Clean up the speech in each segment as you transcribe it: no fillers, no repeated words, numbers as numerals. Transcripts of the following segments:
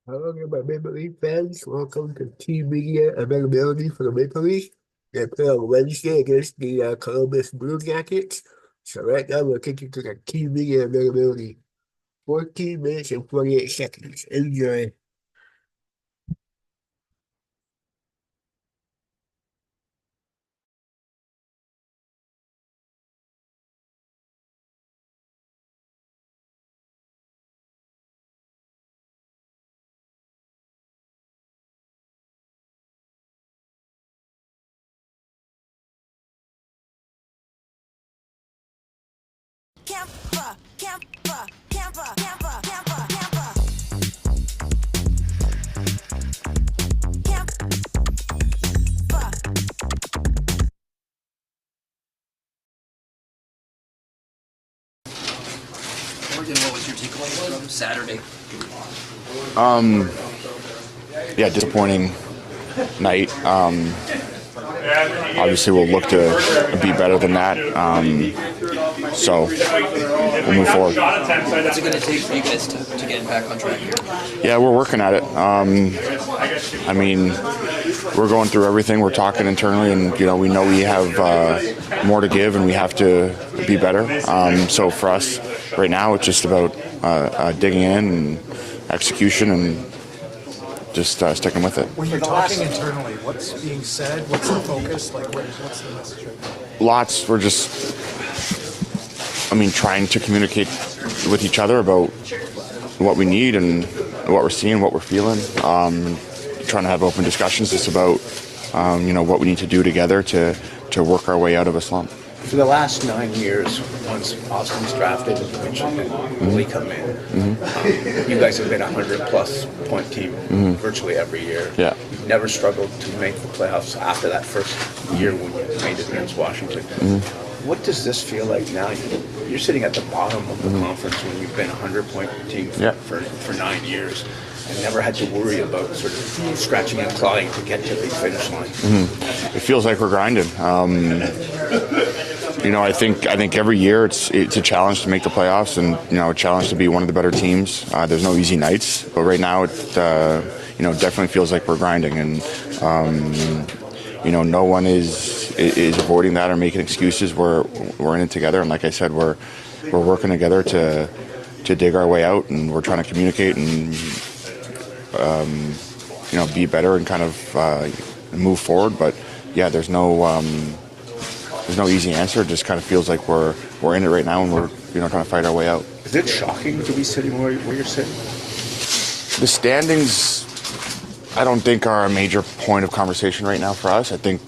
Hello, my Maple Leaf fans. Welcome to team media availability for the Maple Leafs. They play on Wednesday against the Columbus Blue Jackets. So right now we're taking to the team media availability. 14 minutes and 48 seconds. Enjoy. Camper, camper, camper, camper, camper, camper. Morgan, what was your takeaway from Saturday? Yeah, disappointing night. Obviously, we'll look to be better than that. So we'll move forward. What's it going to take for you guys to get back on track here? Yeah, we're working at it. I mean, we're going through everything. We're talking internally, and we know we have more to give, and we have to be better. So for us, right now, it's just about digging in and execution and just sticking with it. When you're talking internally, what's being said? What's the focus? What's the message right now? Lots. We're just, trying to communicate with each other about what we need and what we're seeing, what we're feeling. Trying to have open discussions just about, what we need to do together to work our way out of a slump. For the last 9 years, once Austin's drafted and Willie come in, you guys have been a 100-plus point team virtually every year. Yeah. You've never struggled to make the playoffs after that first year when you made it against Washington. What does this feel like now? You're sitting at the bottom of the conference when you've been a 100-point team for 9 years and never had to worry about sort of scratching and clawing to get to the finish line. It feels like we're grinding. I think every year it's a challenge to make the playoffs, and a challenge to be one of the better teams. There's no easy nights, but right now it definitely feels like we're grinding, and no one is avoiding that or making excuses. We're in it together, and like I said, we're working together to dig our way out, and we're trying to communicate and be better and kind of move forward. But yeah, there's no easy answer. It just kind of feels like we're in it right now, and we're trying to fight our way out. Is it shocking to be sitting where you're sitting? The standings, I don't think are a major point of conversation right now for us. I think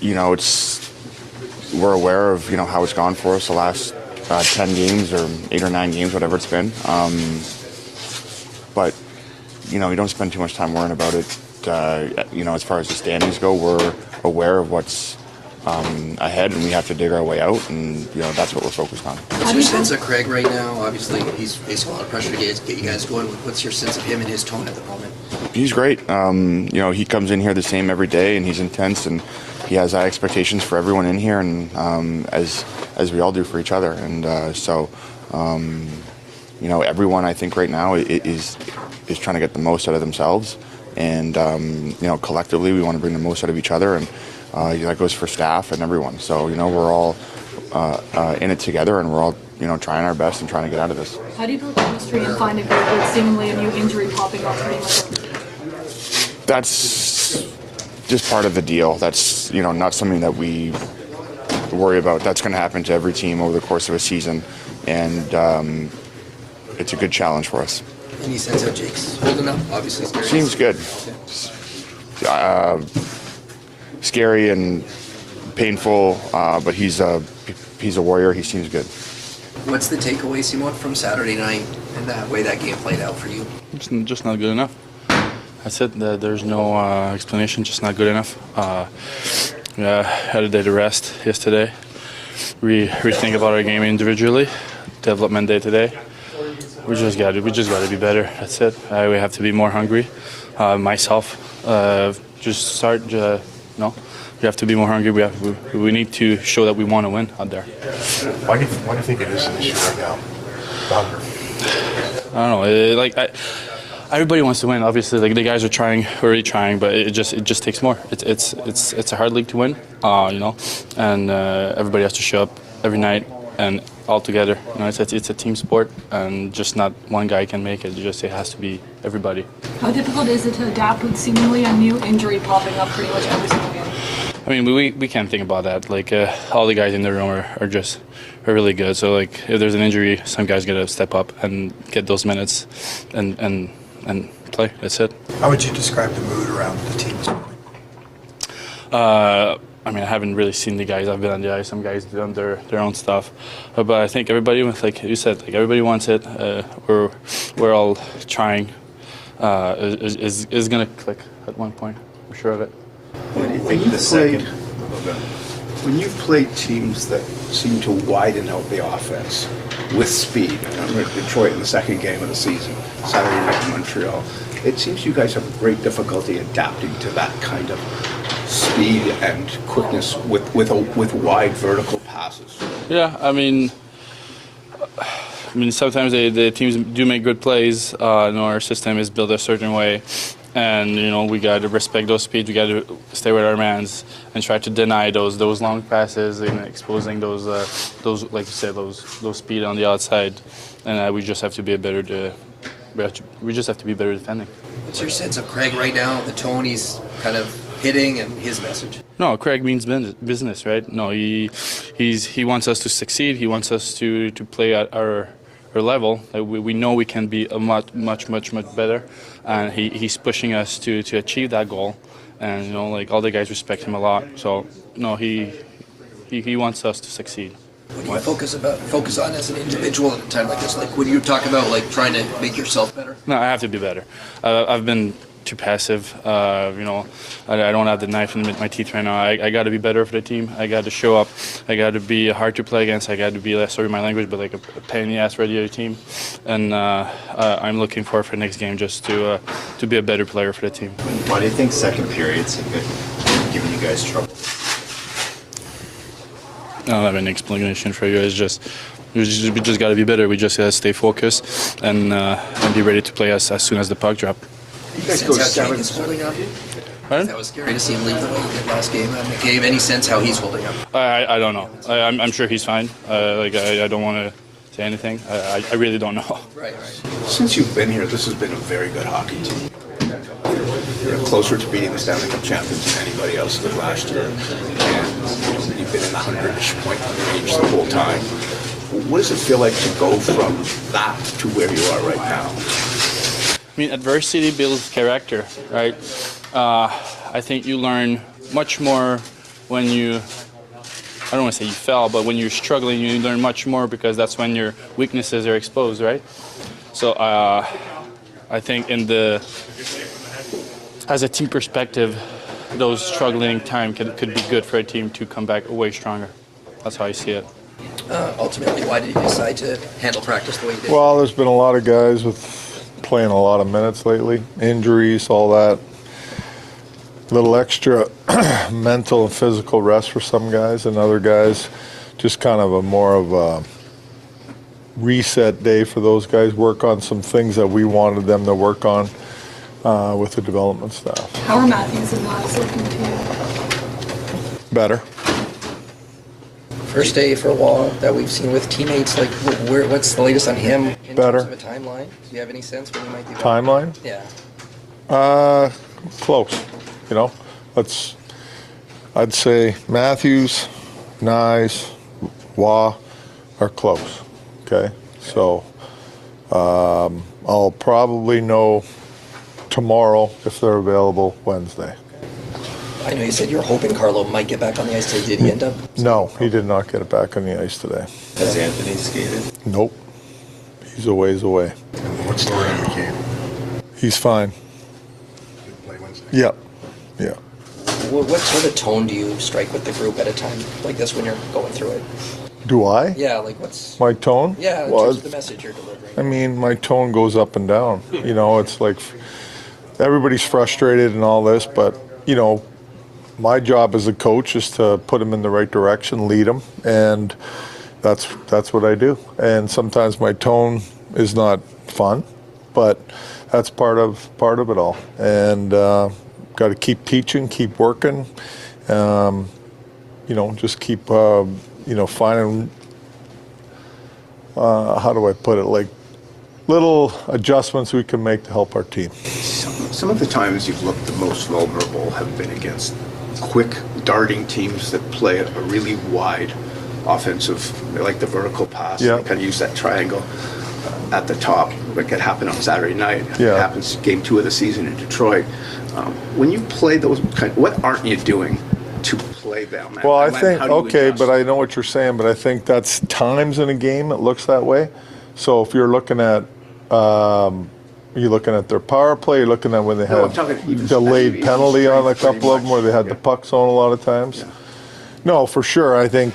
we're aware of how it's gone for us the last 10 games or 8 or 9 games, whatever it's been. But we don't spend too much time worrying about it. As far as the standings go, we're aware of what's ahead, and we have to dig our way out, and that's what we're focused on. What's your sense of Craig right now? Obviously, he's facing a lot of pressure to get you guys going. What's your sense of him and his tone at the moment? He's great. He comes in here the same every day, and he's intense, and he has high expectations for everyone in here, and as we all do for each other. And so everyone I think right now is trying to get the most out of themselves, and collectively we want to bring the most out of each other, and that goes for staff and everyone. So we're all in it together, and we're all trying our best and trying to get out of this. How do you build chemistry and find a group with seemingly a new injury popping up pretty much? That's just part of the deal. That's not something that we worry about. That's going to happen to every team over the course of a season, and it's a good challenge for us. Any sense how Jake's holding up? Obviously, scary. Seems good. Scary and painful, but he's a warrior. He seems good. What's the takeaway, Simon, from Saturday night and that way that game played out for you? It's just not good enough. That's it. There's no explanation. Just not good enough. Had a day to rest yesterday. We think about our game individually. Development day today. We just got to be better. That's it. We have to be more hungry. Myself, just start. We have to be more hungry. We need to show that we want to win out there. Why do you think it is an issue right now? The hunger. I don't know. Everybody wants to win. Obviously, like the guys are trying, already trying, but it just takes more. It's a hard league to win, you know, and everybody has to show up every night and all together. You know, it's a team sport, and just not one guy can make it. It has to be everybody. How difficult is it to adapt with seemingly a new injury popping up pretty much every single game? I mean, we can't think about that. Like all the guys in the room are really good. So like if there's an injury, some guys gotta step up and get those minutes and play. That's it. How would you describe the mood around the team this morning? I mean, I haven't really seen the guys. I've been on the ice. Some guys do their own stuff, but I think everybody, like you said, like everybody wants it. We're all trying. Is gonna click at one point. I'm sure of it. What do you think the second? When you've played teams that seem to widen out the offense with speed, I remember Detroit in the second game of the season, Saturday night in Montreal, it seems you guys have great difficulty adapting to that kind of speed and quickness with wide vertical passes. Yeah, I mean, sometimes the teams do make good plays. You know, our system is built a certain way, and you know we got to respect those speeds. We got to stay with our mans and try to deny those long passes and exposing those like you said those speed on the outside. And we just have to be we just have to be better defending. What's your sense of Craig right now? The tone he's kind of hitting and his message. No, Craig means business, right? No, he wants us to succeed. He wants us to play at our level. Like we know we can be a much better, and he's pushing us to achieve that goal. And you know, like all the guys respect him a lot. So no, he wants us to succeed. What do you focus on as an individual at a time like this? Like when you talk about like trying to make yourself better? No, I have to be better. I've been too passive. You know, I don't have the knife in my teeth right now. I got to be better for the team. I got to show up. I got to be hard to play against. I got to be, sorry my language, but like a pain in the ass for the other team. And I'm looking forward for next game just to be a better player for the team. Why do you think second periods have been giving you guys trouble? I don't have an explanation for you. It's just we just got to be better. We just got to stay focused and be ready to play as soon as the puck drop. You guys go how Jake is holding up? Pardon? That was scary to see him leave the way he did last game. McCabe, any sense how he's holding up? I don't know. I'm sure he's fine. I don't want to say anything. I really don't know. Right. Since you've been here, this has been a very good hockey team. You're closer to beating the Stanley Cup champions than anybody else did last year. And you've been in the 100-ish point range the whole time. What does it feel like to go from that to where you are right now? I mean, adversity builds character, right? I think you learn much more when you, I don't want to say you fell, but when you're struggling, you learn much more because that's when your weaknesses are exposed, right? So I think as a team perspective, those struggling time could be good for a team to come back way stronger. That's how I see it. Ultimately, why did you decide to handle practice the way you did? Well, there's been a lot of guys playing a lot of minutes lately, injuries, all that. Little extra mental and physical rest for some guys, and other guys just kind of more of a reset day for those guys. Work on some things that we wanted them to work on with the development staff. How are Matthews and Knox looking to you? Better. First day for a while that we've seen with teammates. Like, what's the latest on him in Better. terms of a timeline? Do you have any sense when he might be back? Timeline? Yeah. Close. You know, I'd say Matthews, Nyes, Wah are close. Okay, so I'll probably know tomorrow if they're available Wednesday. I know you said you were hoping Carlo might get back on the ice today. Did he end up? No, he did not get it back on the ice today. Has Anthony skated? Nope. He's a ways away. What's the word on McCabe? He's fine. Play Wednesday. Yep. Yeah. What sort of tone do you strike with the group at a time like this when you're going through it? Do I? Yeah, like what's... My tone? Yeah, in terms of the message you're delivering. I mean, my tone goes up and down. You know, it's like everybody's frustrated and all this, but, you know, my job as a coach is to put them in the right direction, lead them, and that's what I do. And sometimes my tone is not fun, but that's part of it all. And got to keep teaching, keep working. Just keep finding. How do I put it? Like little adjustments we can make to help our team. Some of the times you've looked the most vulnerable have been against quick darting teams that play a really wide offensive, they like the vertical pass. Yeah. They kind of use that triangle at the top. Like it happened on Saturday night. Yeah. It happens game 2 of the season in Detroit. When you play those what aren't you doing to play them? Well, I think, okay, but I know what you're saying, but I think that's times in a game it looks that way. So if you're looking at their power play, you're looking at when they had delayed penalty on a couple of them where they had the puck zone a lot of times. Yeah. No, for sure. I think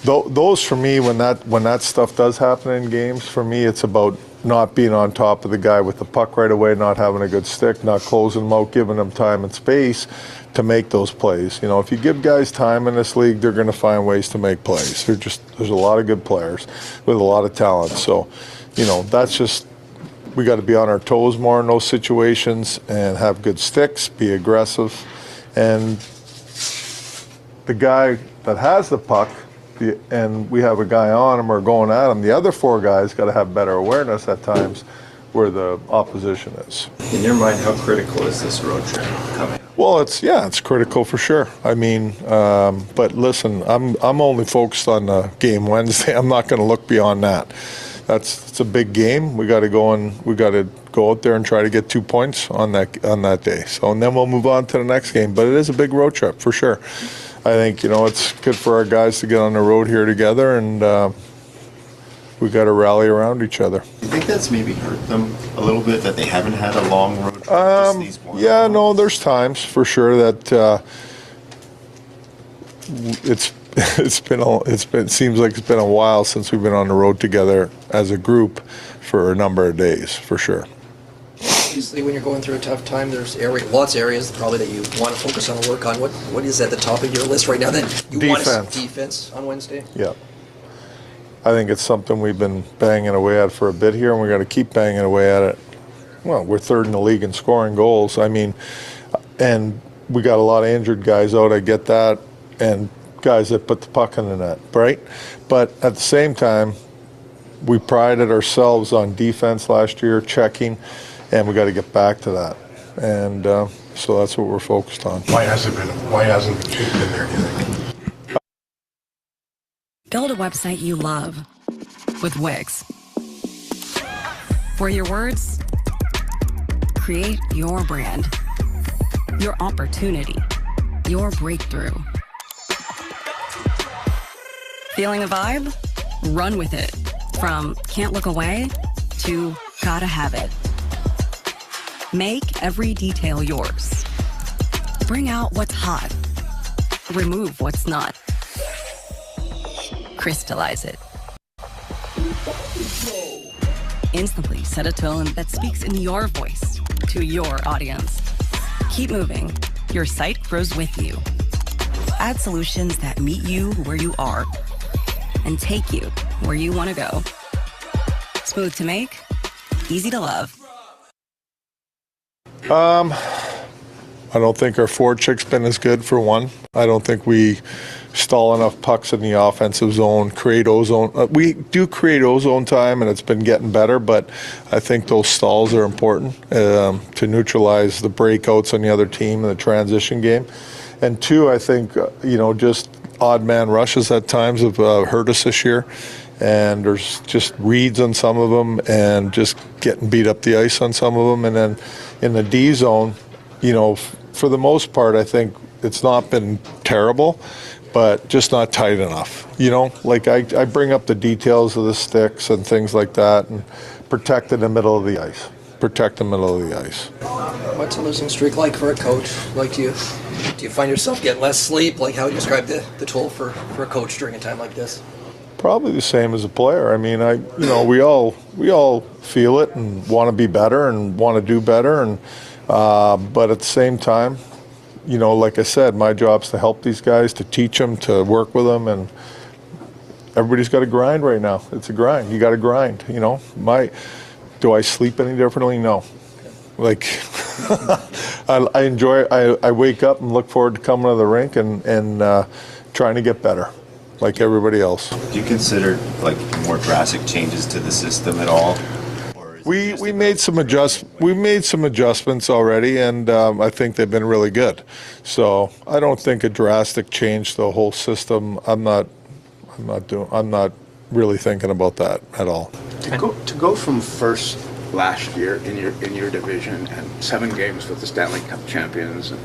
those for me, when that stuff does happen in games, for me it's about not being on top of the guy with the puck right away, not having a good stick, not closing them out, giving them time and space to make those plays. If you give guys time in this league, they're going to find ways to make plays. There's a lot of good players with a lot of talent. So, that's just, we got to be on our toes more in those situations and have good sticks, be aggressive. And the guy that has the puck, and we have a guy on him or going at him, the other 4 guys got to have better awareness at times where the opposition is. In your mind, how critical is this road trip coming? Well, it's critical for sure. I mean, but listen, I'm only focused on the game Wednesday. I'm not going to look beyond that. It's a big game. We got to go out there and try to get 2 points on that day. So, and then we'll move on to the next game. But it is a big road trip for sure. I think it's good for our guys to get on the road here together, and we got to rally around each other. Do you think that's maybe hurt them a little bit, that they haven't had a long road trip? Yeah, no, there's times for sure that it seems like it's been a while since we've been on the road together as a group for a number of days, for sure. Obviously, when you're going through a tough time, there's lots of areas probably that you want to focus on and work on. What is at the top of your list right now that you want to see? Defense on Wednesday? Yeah. I think it's something we've been banging away at for a bit here, and we're going to keep banging away at it. Well, we're 3rd in the league in scoring goals. I mean, and we got a lot of injured guys out, I get that, and guys that put the puck in the net, right? But at the same time, we prided ourselves on defense last year, checking, and we got to get back to that. And so that's what we're focused on. Why hasn't it been there, do you think? Build a website you love with Wix. For your words, create your brand, your opportunity, your breakthrough. Feeling a vibe? Run with it. From can't look away to gotta have it. Make every detail yours. Bring out what's hot. Remove what's not. Crystallize it. Instantly set a tone that speaks in your voice to your audience. Keep moving. Your site grows with you. Add solutions that meet you where you are and take you where you want to go. Smooth to make, easy to love. I don't think our forecheck's been as good, for one. I don't think we stall enough pucks in the offensive zone, create ozone. We do create ozone time, and it's been getting better, but I think those stalls are important to neutralize the breakouts on the other team in the transition game. And 2, I think, just odd man rushes at times have hurt us this year. And there's just reads on some of them and just getting beat up the ice on some of them. And then in the D zone, for the most part, I think it's not been terrible, but just not tight enough. Like I bring up the details of the sticks and things like that and protect in the middle of the ice. Protect the middle of the ice. What's a losing streak like for a coach? Like, do you find yourself getting less sleep? Like, how would you describe the toll for a coach during a time like this? Probably the same as a player. I mean, we all feel it and want to be better and want to do better, and but at the same time, like I said, my job's to help these guys, to teach them, to work with them, and everybody's got to grind right now. It's a grind. You got to grind. Do I sleep any differently? No. Like, I enjoy. I wake up and look forward to coming to the rink and trying to get better, like everybody else. Do you consider like more drastic changes to the system at all? We made some adjustments already, and I think they've been really good. So I don't think a drastic change to the whole system. I'm not really thinking about that at all. To go from first last year in your division and 7 games with the Stanley Cup champions, and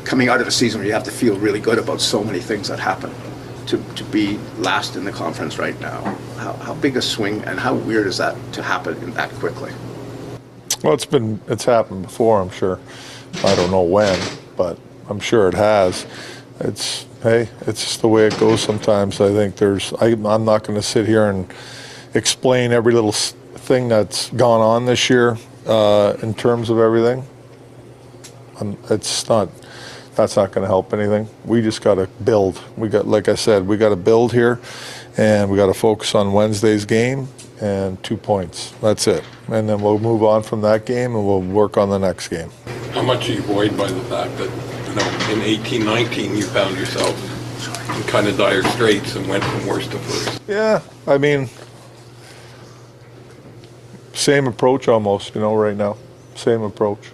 coming out of a season where you have to feel really good about so many things that happen, to be last in the conference right now. How big a swing and how weird is that to happen that quickly? Well, it's happened before, I'm sure. I don't know when, but I'm sure it has. It's just the way it goes sometimes. I think I'm not going to sit here and explain every little thing that's gone on this year in terms of everything. That's not going to help anything. We just got to build. Like I said, we got to build here, and we got to focus on Wednesday's game and 2 points. That's it. And then we'll move on from that game, and we'll work on the next game. How much are you worried by the fact that, in 18-19 you found yourself in kind of dire straits and went from worst to first? Yeah, I mean, same approach almost, right now. Same approach.